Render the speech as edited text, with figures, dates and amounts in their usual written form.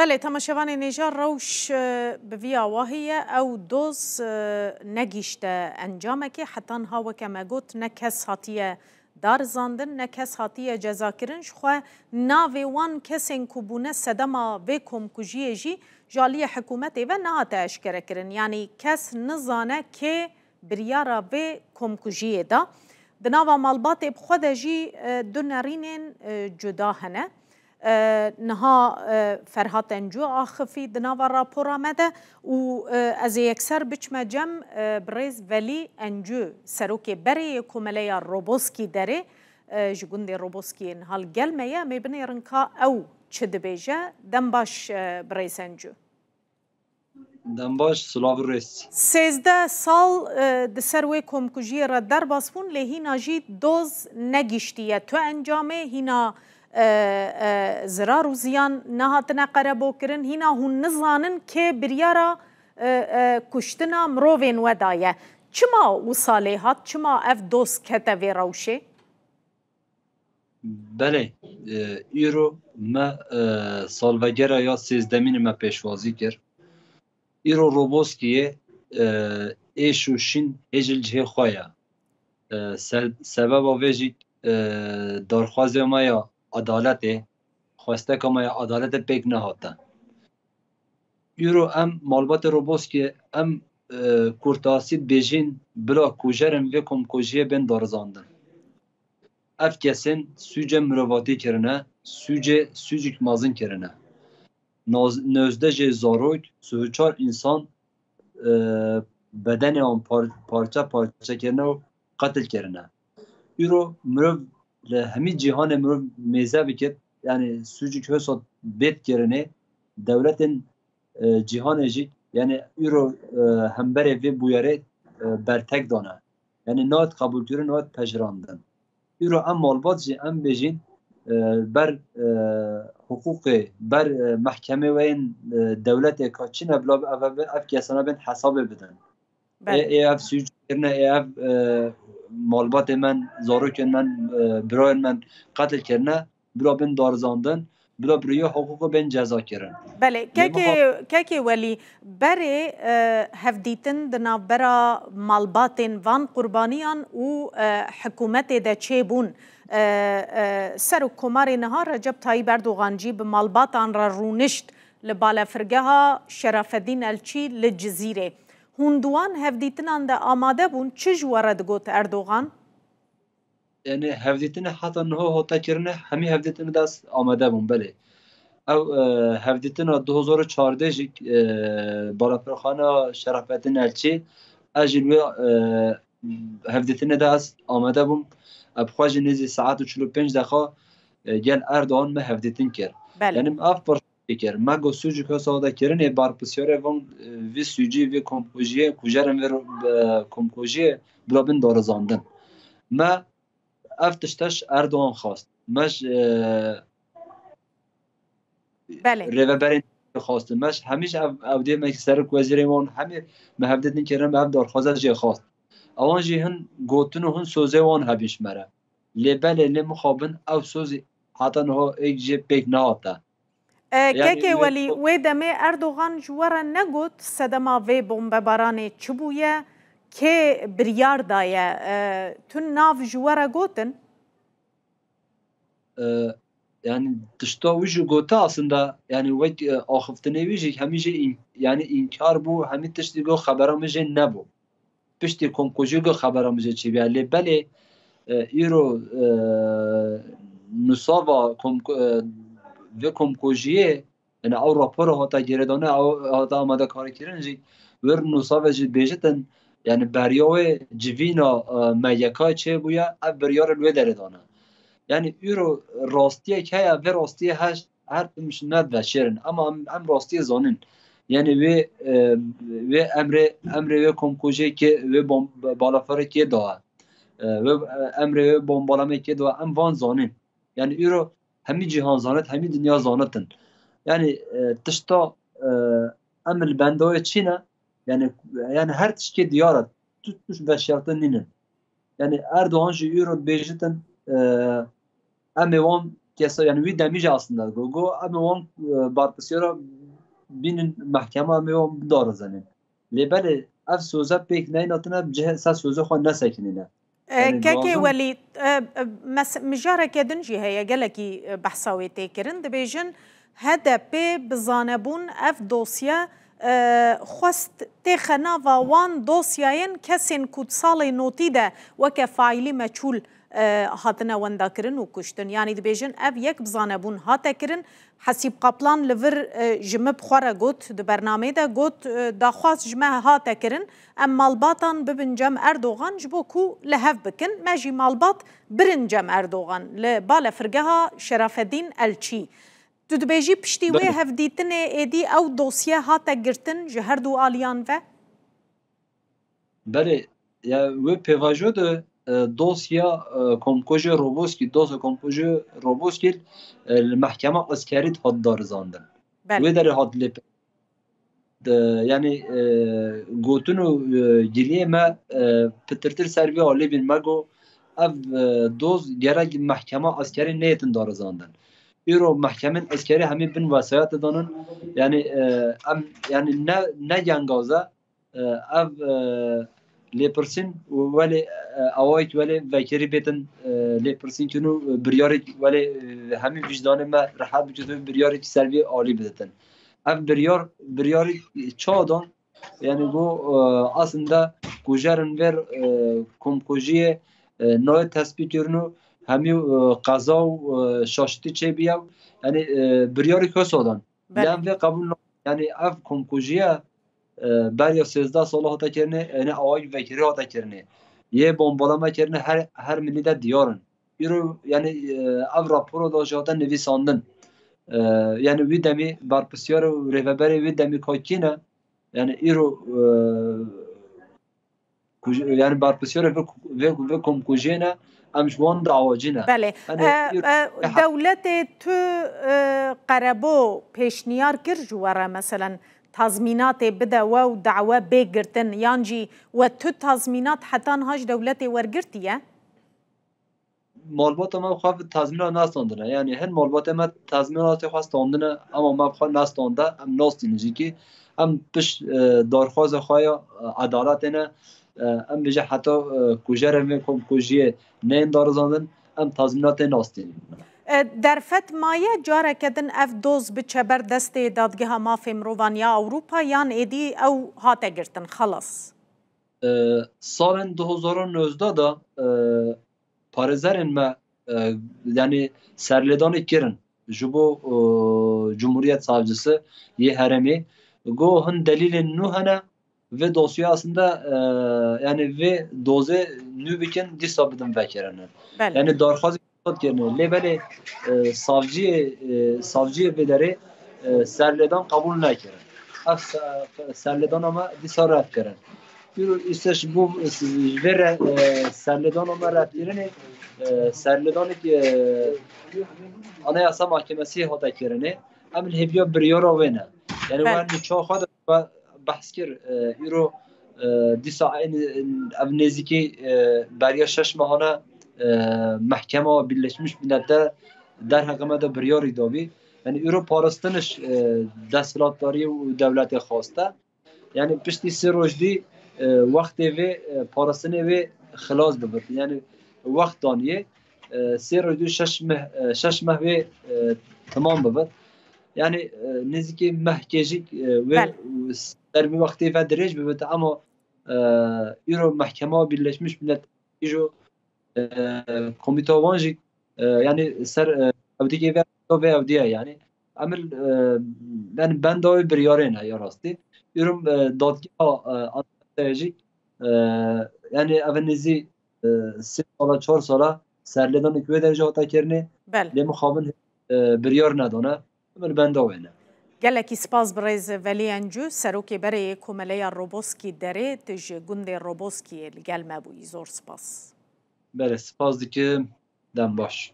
بله تماشاوان نیجار روش بویا واهیه او دوز نگیشته انجامه که حتی هاو که مگوت نکس هاتیه دار زاندن نکس هاتیه جزا کرنش خواه ناوی وان کسین کبونه صدما و کمکجیه جی جالی حکومتی و نهات اشکره کرن یعنی کس نزانه که بریارا و کمکجیه دا دناوا مالبات بخوده جی دو نرینین جدا هنه نها فرهات انجو آخفی دناوا راپور آمده و از یکسر بچم جم بریز ولی انجو سروک بری کمله روبوسکی داره جگوند روبوسکی انحال گلمه یا میبنی رنکا او چه دبیجه دم باش بریز انجو دنباش سلاو ریس 13 سال د سروی کمکجی را در باسفون لهی ناجی دوز نگیشتیه تو انجامه هینا زرار و زیان نهاتنا قربو کرن هینا هون نزانن که بریارا کشتنا مروین ودایه چما وصاله هات چما اف دوست کتا وی روشه؟ بله ایرو ما سالوگره یا 13 ما پیشوازی کرد ایرو روبوسکیه ایشو شین هجل جه خواه سبب آویجی دارخوازی ما یا عدالته خواسته که ما یا عدالت پیک نهاته ایرو ام مالبات روبوسکی ام کورتاسید بیجین بلا کوجرم و کم کوجیه بین دارزاندن اف کسین سوجه مرواتی کرنه سوجه مازن کرنه نوزده جه زاروک 34 انسان بدن آن پارچه کرنه و قتل کرنه ایرو مرو همه جهان مرو میزه بکد یعنی سوجه که حساد بیت کرنه دولت جهان جی یعنی ایرو همبره و بویره برتک دانه یعنی نات قبول کرن نات پجراندن ایرو ام مالبات جی ام بجین بر حقوق بر محکمه و این دولت کاچین ابلا اف کسانا بین حساب بدن ای اف سوج کرنه ای اف مالبات من زاروک من برای من قتل کرنه بلا بین دارزاندن بلا بریو حقوق بین جزا کرن بله که ولی بره هفدیتن دنا برا مالباتن وان قربانیان و حکومت ده چه بون سر و کمار نهار رجب طایب اردوغان جی به مالباتان را رونشت لبالا فرگها شرف الدین الچی لجزیره هندوان هفدیتنان ده آماده بون چه جوارد گوت اردوغان؟ یعنی هفدیتن حتی نه هوتا کرنه همی هفدیتن دست آماده بون بله او هفدیتن 2014 جی بالا فرخانه شرف الدین الچی اجلوی هفدیتن دست آماده بون بخواج نزی ساعت و 45 دقیقه گل اردوغان ما هفدیتن کرد یعنی اف پر کرد ما گو سوجی که ساده کردن بار بسیاره وان وی سوجی وی کمپوژی کوجرم وی کمپوژی بلابن دارزاندن ما افتشتش اردوغان خواست مش ریوبرین خواست مش همیشه اودی مکسر وزیرمون همه مهددین کردن به دارخوازه جه خواست اوان جی هن گوتن و هن سوزه وان هبیش مره لبله لمخابن او سوزی حتی نه ایک جی پیک نهاته که ولی و دمه اردوغان جواره نگوت صدما و بمباران چبویه که بریار دایه تو ناف جواره گوتن yani dışta ucu gota aslında yani ve axiftene vijik hemice yani inkar bu hemi tişti go xaberamıje ne bu pişti konkoji go xaberamıje çibiyalle bele iro nusava ve konkojiye yani av raporu hata geredane hata amada kari kirinci ver nusava ji bejeten yani beriyawe civina meyaka çe buya ev beriyar ve deredane yani euro راستیه که و راستیه هر تمش ند و شیرن اما ام راستیه زانن yani ve emre ve komkoje ki ve balafara ki doğa ve emre ve bombalama ki doğa em van zanın yani euro hemi cihan zanet hemi dünya zanetın yani tışta emel bendoya Çin'e yani her tişki diyaret tutmuş ve şartın ninin yani Erdoğan ji euro bejitin ام وان kesa yani wî demîj aslında go em wan barpisyara bînin mehkema me wan bidarizanîn. Lêbelê ev soza pêk neynatina cihê ser soza xwe nesekinîne. كاكي ولي مجارك دنجي هي جلكي بحثاوي تيكرن دبيجن هذا بي بزانبون اف دوسيا خواست تخنا وان دوسياين كسين كوتسالي نوتيدا وكفايلي مجهول هاتنا ونداكرن وكشتن يعني دبيجن اف يك بزانبون هاتكرن حسيب قبلان لفر جمب خورا قوت د برنامه دا قوت داخواست جمع هاتكرن ام مالباتان ببنجم اردوغان جبوكو لهف بكن ماجي مالبات برنجم اردوغان لبالا فرقها شرف الدين الچي تو دبيجي پشتی وی هف دیتن ایدی او دوسیه هاتا گرتن جهر دو آلیان و؟ بله یا وی پیواجو ده دوسیا کمکوژه روبوسکی دوسیا کمکوژه روبوسکی المحکمه عسکری هات دارزاندن وی داره هات لپ yani gotunu giliye me pıtırtır servi ali bin mago ev doz gerek mahkeme askeri neyetin darazandan. Euro mahkemen askeri hemi bin vasayat edanın yani yani ne yangaza ev lepersin veli avayt veli vekeri betin lepersin kunu biryarik veli hemi vicdanı me rahat vücudu biryarik servi ali betin. Ev biryarı çağdan yani bu aslında kujarın ver komkojiye noy tespit ürünü hemi kaza şaştı çebiyav yani biryarı kösodan yani ve kabul yani ev komkojiye berya 13 sala hata kerine yani avay vekiri hata kerine ye bombalama kerine her millide diyarın yani ev raporu da zaten nevisandın yani wî demî barpisyar û rêveberê wî demî kakîne yani îro yani barpisyar ve komkujêne em ji wan dawacîne. Belê dewletê tu qerebû pêşniyar kir ji we re meselen tazmînatê bide we û dawe bêgirtin yan jî we tu tazmînat hetan ha ji dewletê wergirtiye? Malbata me xwe tazmîna nastandine yani hin malbatê me tazmînatê xwe standine ama me xwe nastanda em nastîne jîkî em piş darxwaza xwe ya edaletê ne em bêje heta kujerên vê komkujiyê neyên darizandin em tazmînatê nastînin. Derfet maye careke din ev doz biçe ber destê dadgeha mafê mirovan ya Ewropa yan êdî ew hate girtin xelas. Salên 2019 da parêzerên me yani serlêdanê kirin ji bo Cumhuriyet Savcısı yê herêmê got hin delîlên nû hene vê dosya aslında yani vê dozê nû bikin dîsa bidin vekirin. Yani darxwazê kirine lêbelê savciyê vê derê serlêdan kabul nekirin. Ev serlêdana me dîsa rev kirin. İşte bu vere serledan ama raptirini serledanı Anayasa Mahkemesi hata kerine amel hebiya biryara vene yani ben çok fazla bahs kir euro disa ev neziki beriya 6 mahana mahkeme Birleşmiş Milletler der hakkında biryari davi yani euro parastınış destlatları ve devlete hasta yani pişti serojdi وقتی وی پارستنی وی خلاص ببرد یعنی وقت دانیه سه روز شش ماه وی تمام ببرد یعنی نزدیک محکجی و در bir وقتی و درج ببرد اما ایرو محکمه Birleşmiş Milletler ایجو کمیته وانجی yani سر اودیگی و اودیه yani amel ben de bir yarına yarastı yorum dadgah yani evinizi 3 sala 4 sala serledan 2 derece hata kerine le muxabin biryar nedane ben de wene gelekî spas bi rêz Velî Encû serokê berê Komeleya Roboskî derê tu ji gundê Roboskiyê li gel me bûyî zor spas. Bele spas dikim dem baş.